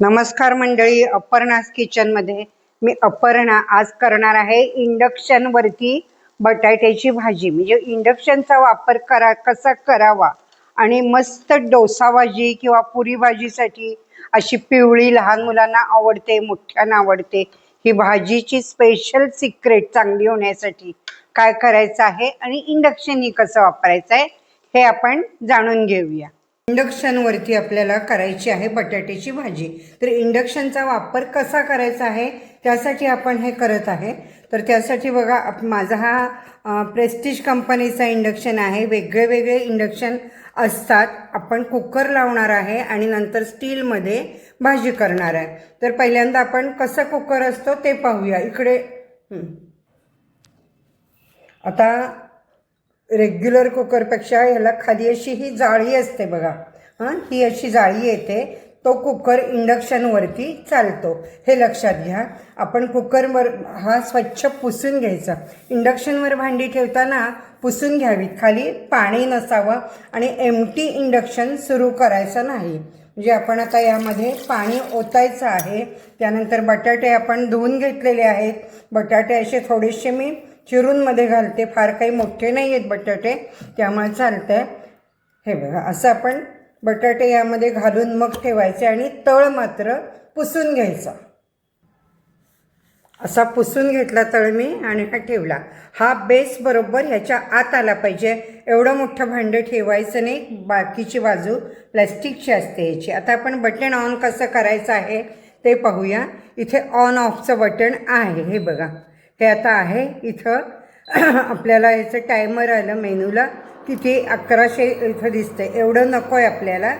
नमस्कार मंडळी, अपर्णास किचन मध्ये मी अपर्णा आज करणार आहे इंडक्शन वरती बटाट्याची भाजी। म्हणजे इंडक्शनचा वापर कसा करावा आणि मस्त डोसा भाजी किंवा पुरी भाजीसाठी अशी पिवळी लहान मुलांना आवडते, मोठ्यांना आवडते। ही भाजीची स्पेशल सिक्रेट चांगली होण्यासाठी काय करायचं आहे आणि इंडक्शन ही कसं वापरायचं आहे हे आपण जाणून घेऊया। इंडक्शन वरती आपल्याला करायची आहे बटाट्याची भाजी। तर इंडक्शनचा वापर कसा करायचा आहे त्यासाठी आपण हे करत आहे। तर त्यासाठी बघा, माझा हा प्रेस्टीज कंपनीचा इंडक्शन आहे। वेगळे वेगळे इंडक्शन असतात। आपण कुकर लावणार आहे आणि नंतर स्टील मध्ये भाजी करणार आहे। तर पहिल्यांदा आपण कसं कुकर असतो ते पाहूया। इकडे आता रेग्युलर कुकरपेक्षा याला खाली अशी ही जाळी असते बघा। ही अशी जाळी येते। तो कुकर इंडक्शनवरती चालतो, हे लक्षात घ्या। आपण कुकरवर हा स्वच्छ पुसून घ्यायचा। इंडक्शनवर भांडी ठेवताना पुसून घ्यावीत, खाली पाणी नसावं आणि एम्प्टी इंडक्शन सुरू करायचं नाही। म्हणजे आपण आता यामध्ये पाणी ओतायचं आहे। त्यानंतर बटाटे आपण धुवून घेतलेले आहेत। बटाटे असे थोडेसे मी चिरून मध्ये घालते, फार काही मोठे नाही आहेत बटाटे, त्यामुळे चालतंय। हे बघा, असं आपण बटाटे यामध्ये घालून मग ठेवायचे आणि तळ मात्र पुसून घ्यायचा। असा पुसून घेतला तळ मी आणि हा ठेवला। हा बेस बरोबर ह्याच्या आत आला पाहिजे। एवढं मोठं भांडं ठेवायचं नाही, बाकीची बाजू प्लास्टिकची असते याची। आता आपण बटन ऑन कसं करायचं आहे ते पाहूया। इथे ऑन ऑफचं बटन आहे, हे बघा, हे आता आहे इथं। आपल्याला याचं टायमर आलं मेनूला, किती 1100 इथं दिसतंय। एवढं नको आहे आपल्याला।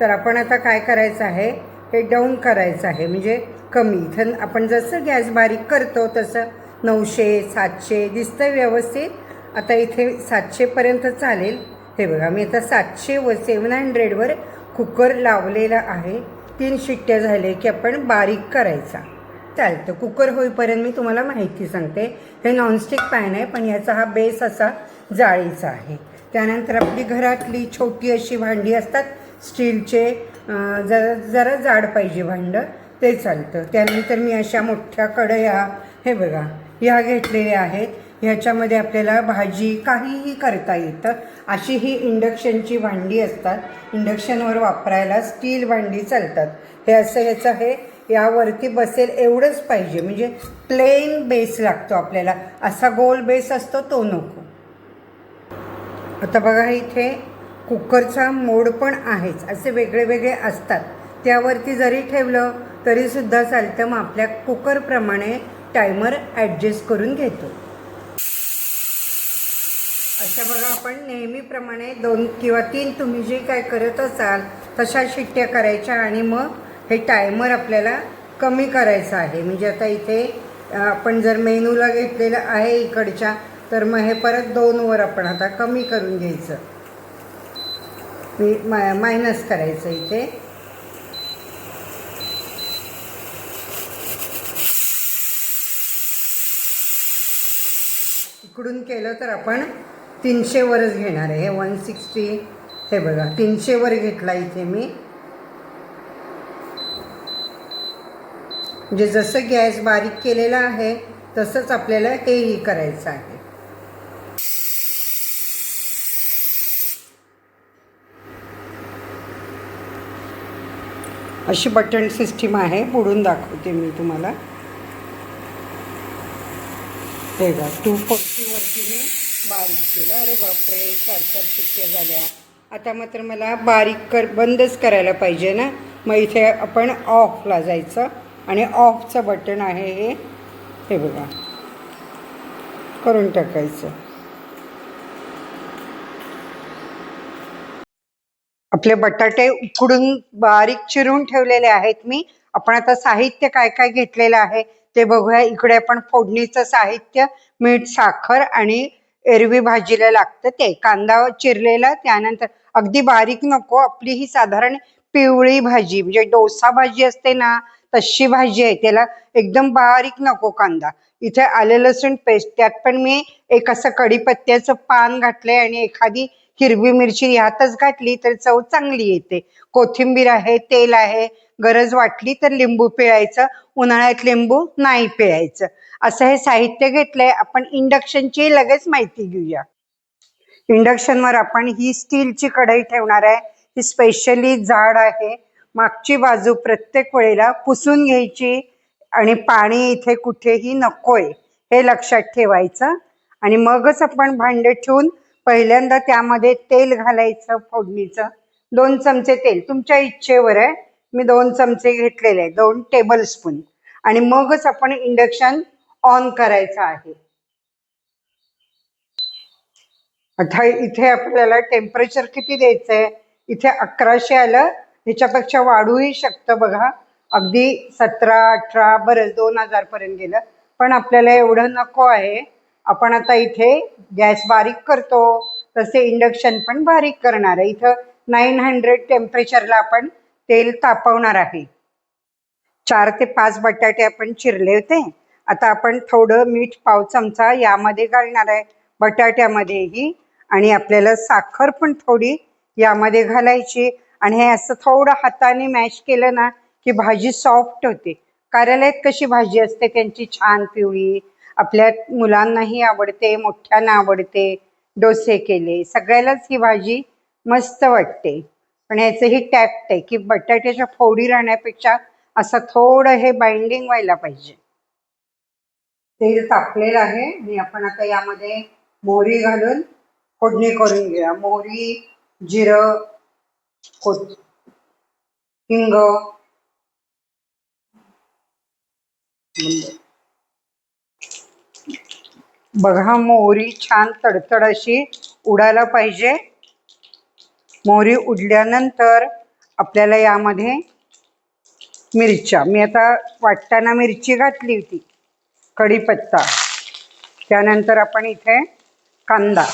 तर आपण आता काय करायचं आहे, हे डाऊन करायचं आहे, म्हणजे कमी। इथं आपण जसं गॅस बारीक करतो तसं 900 700 दिसतंय व्यवस्थित। आता इथे 700 पर्यंत चालेल। हे बघा, मी आता 700 व 700 कुकर लावलेला आहे। 3 शिट्ट्या झाले की आपण बारीक करायचा। चालतं, कुकर होईपर्यंत मी तुम्हाला माहिती सांगते। हे नॉनस्टिक पॅन आहे, पण ह्याचा हा बेस असा जाळीचा आहे। त्यानंतर आपली घरातली छोटी अशी भांडी असतात स्टीलचे, जरा जाड पाहिजे भांडं, ते चालतं। त्यानंतर मी अशा मोठ्या कढया, हे बघा, ह्या घेतलेल्या आहेत। ह्याच्यामध्ये आपल्याला भाजी काहीही करता येतं। अशी ही इंडक्शनची भांडी असतात। इंडक्शनवर वापरायला स्टील भांडी चालतात। हे असं ह्याचं हे यावरती बसेल एवढंच पाहिजे, म्हणजे प्लेन बेस लागतो आपल्याला। असा गोल बेस असतो तो नको। आता बघा, इथे कुकरचा मोड पण आहेच, असे वेगळे वेगळे असतात। त्यावरती जरी ठेवलं तरीसुद्धा चालतं। मग आपल्या कुकरप्रमाणे टायमर ॲडजस्ट करून घेतो। अशा बघा, आपण नेहमीप्रमाणे 2 किंवा 3 तुम्ही जे काय करत असाल तशा शिट्ट्या करायच्या आणि मग हे टायमर आपल्याला कमी करायचं आहे। म्हणजे आता इथे आपण जर मेनूला घेतलेलं आहे इकडच्या, तर मग हे परत 2 वर आपण आता कमी करून घ्यायचं, मायनस करायचं इथे। इकडून केलं तर आपण 300 वरच घेणार आहे। हे 160, हे बघा 300 वर घेतला इथे मी। म्हणजे जसं गॅस बारीक केलेला आहे तसंच आपल्याला हेही करायचं आहे। अशी बटन सिस्टीम आहे, पुढून दाखवते मी तुम्हाला। हे बघा, 240 वरती मी बारीक केलं। अरे बापरे, 4 शिट्ट्या झाल्या। आता मात्र मला बारीक बंदच करायला पाहिजे ना। मग इथे आपण ऑफला जायचं आणि ऑफचं बटन आहे हे बघा, करून टाकायचं। आपले बटाटे उकडून बारीक चिरून ठेवलेले आहेत मी। आपण आता साहित्य काय काय घेतलेलं आहे ते बघूया। इकडे आपण फोडणीचं साहित्य, मीठ, साखर आणि एरवी भाजीला लागतं ते कांदा चिरलेला। त्यानंतर अगदी बारीक नको, आपली ही साधारण पिवळी भाजी, म्हणजे डोसा भाजी असते ना तशी भाजी आहे, त्याला एकदम बारीक नको कांदा। इथे आले लसूण पेस्ट, त्यात पण मी एक असं कढीपत्त्याचं पान घातलंय आणि एखादी हिरवी मिरची ह्यातच घातली तर चव चांगली येते। कोथिंबीर आहे, तेल आहे, गरज वाटली तर लिंबू पिळायचं, उन्हाळ्यात लिंबू नाही पिळायचं. असं हे साहित्य घेतलंय. आपण इंडक्शनची लगेच माहिती घेऊया. इंडक्शनवर आपण ही स्टीलची कढई ठेवणार आहे. ही स्पेशली जाड आहे. मागची बाजू प्रत्येक वेळेला पुसून घ्यायची आणि पाणी इथे कुठेही नकोय हे लक्षात ठेवायचं. आणि मगच आपण भांडे ठेवून पहिल्यांदा त्यामध्ये तेल घालायचं फोडणीचं. 2 चमचे तेल, तुमच्या इच्छेवर आहे. मी 2 चमचे घेतलेले, 2 टेबलस्पून. आणि मगच आपण इंडक्शन ऑन करायचं आहे. आता इथे आपल्याला टेम्परेचर किती द्यायचंय? इथे 1100 आलं. ह्याच्यापेक्षा वाढूही शकतं बघा. अगदी 17, 18, बरंच 2000 पर्यंत गेलं. पण आपल्याला एवढं नको आहे. आपण आता इथे गॅस बारीक करतो तसे इंडक्शन पण बारीक करणार आहे. इथं 900 टेम्परेचरला आपण तेल तापवणार आहे. 4 ते 5 बटाटे आपण चिरले होते. आता आपण थोडं मीठ पाव चमचा यामध्ये घालणार आहे बटाट्यामध्येही. आणि आपल्याला साखर पण थोडी यामध्ये घालायची. आणि हे असं थोडं हाताने मॅश केलं ना की भाजी सॉफ्ट होते. कार्यालयात कशी भाजी असते त्यांची छान पिवळी, आपल्या मुलांनाही आवडते, मोठ्यांना आवडते. डोसे केले सगळ्यालाच ही भाजी मस्त वाटते. पण याचं ही टॅक्ट आहे की बटाट्याच्या फोडी राहण्यापेक्षा असं थोडं हे बाइंडिंग व्हायला पाहिजे. तेल तापलेलं आहे आणि आपण आता यामध्ये मोहरी घालून फोडणी करून घेऊया. मोहरी, जिरं, हिंग. बघा मोहरी छान तडतड अशी उडायला पाहिजे. मोहरी उडल्यानंतर आपल्याला यामध्ये मिरच्या, मी आता वाटताना मिरची घातली होती, कढीपत्ता, त्यानंतर आपण इथे कांदा,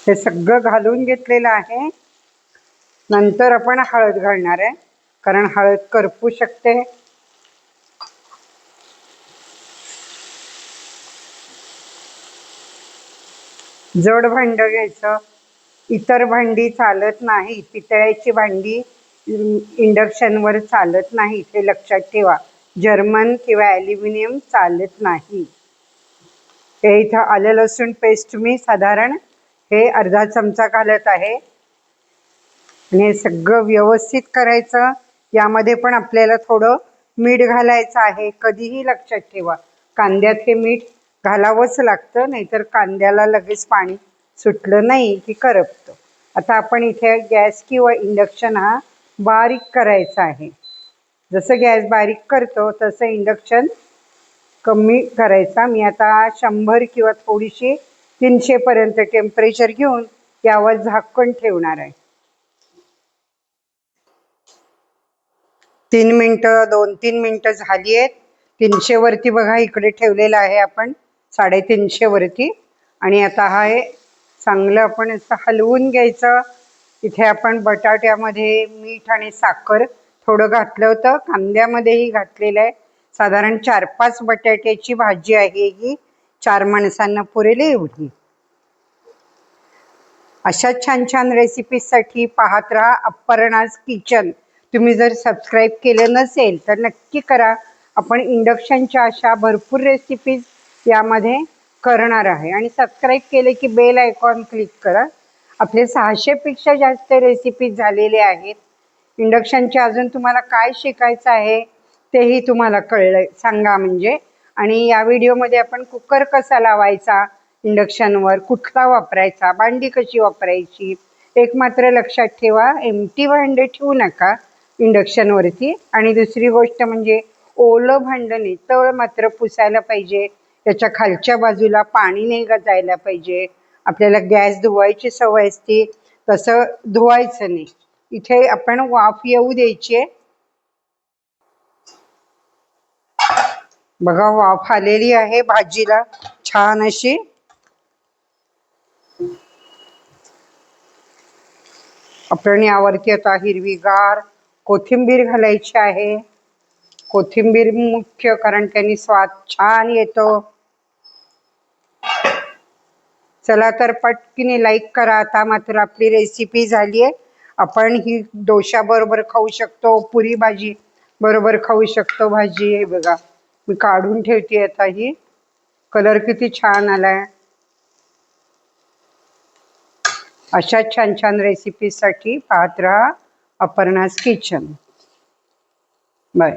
हे सगळं घालून घेतलेलं आहे. नंतर आपण हळद घालणार आहे कारण हळद करपू शकते. जड भांड घ्यायचं. इतर भांडी चालत नाही, पितळ्याची भांडी इंडक्शनवर चालत नाही, हे लक्षात ठेवा. जर्मन किंवा ॲल्युमिनियम चालत नाही. हे इथं आलं लसूण पेस्ट मी साधारण हे अर्धा चमचा घालत आहे. आणि हे सगळं व्यवस्थित करायचं. यामध्ये पण आपल्याला थोडं मीठ घालायचं आहे. कधीही लक्षात ठेवा कांद्यात हे मीठ घालावंच लागतं, नाहीतर कांद्याला लगेच पाणी सुटलं नाही की करपतं. आता आपण इथे गॅस किंवा इंडक्शन हा बारीक करायचा आहे. जसं गॅस बारीक करतो तसं इंडक्शन कमी करायचा. मी आता 100 किंवा थोडीशी 300 पर्यंत टेम्परेचर घेऊन यावर झाकण ठेवणार आहे. 3 मिनटं 2-3 मिनटं झाली आहेत. 300 वरती बघा इकडे ठेवलेलं आहे आपण 350 वरती. आणि आता हा हे चांगलं आपण असं हलवून घ्यायचं. इथे आपण बटाट्यामध्ये मीठ आणि साखर थोडं घातलं होतं, कांद्यामध्येही घातलेलं आहे. साधारण 4-5 बटाट्याची भाजी आहे ही. 4 माणसांना पुरेल एवढी. अशा छान छान रेसिपीजसाठी पाहत राहा अपर्णाज किचन. तुम्ही जर सबस्क्राईब केलं नसेल तर नक्की करा. आपण इंडक्शनच्या अशा भरपूर रेसिपीज यामध्ये करणार आहे. आणि सबस्क्राईब केले की बेल आयकॉन क्लिक करा. आपले 600 पेक्षा जास्त रेसिपीज झालेले आहेत. इंडक्शनचे अजून तुम्हाला काय शिकायचं आहे तेही तुम्हाला कळलं सांगा म्हणजे. आणि या व्हिडिओमध्ये आपण कुकर कसा लावायचा इंडक्शनवर, कुठला वापरायचा, भांडी कशी वापरायची. एक मात्र लक्षात ठेवा, एम्प्टी भांडे ठेवू नका इंडक्शनवरती. आणि दुसरी गोष्ट म्हणजे ओलं भांडं नाही, तळ मात्र पुसायला पाहिजे. त्याच्या खालच्या बाजूला पाणी नाही जायला पाहिजे. आपल्याला गॅस धुवायची सवय असते तसं धुवायचं नाही. इथे आपण वाफ येऊ द्यायची आहे. बघा वाफ आलेली आहे भाजीला छान अशी. आपण यावरती आता हिरवीगार कोथिंबीर घालायची आहे. कोथिंबीर मुख्य, कारण त्यांनी स्वाद छान येतो. चला तर पटकीने लाईक करा. आता मात्र आपली रेसिपी झाली आहे आपण ही डोशा बरोबर खाऊ शकतो, पुरी भाजी बरोबर खाऊ शकतो भाजी. हे बघा मी काढून ठेवते आता. ही कलर किती छान आलाय. अशा छान छान रेसिपीसाठी पाहत राहा अपर्णाज किचन. बाय.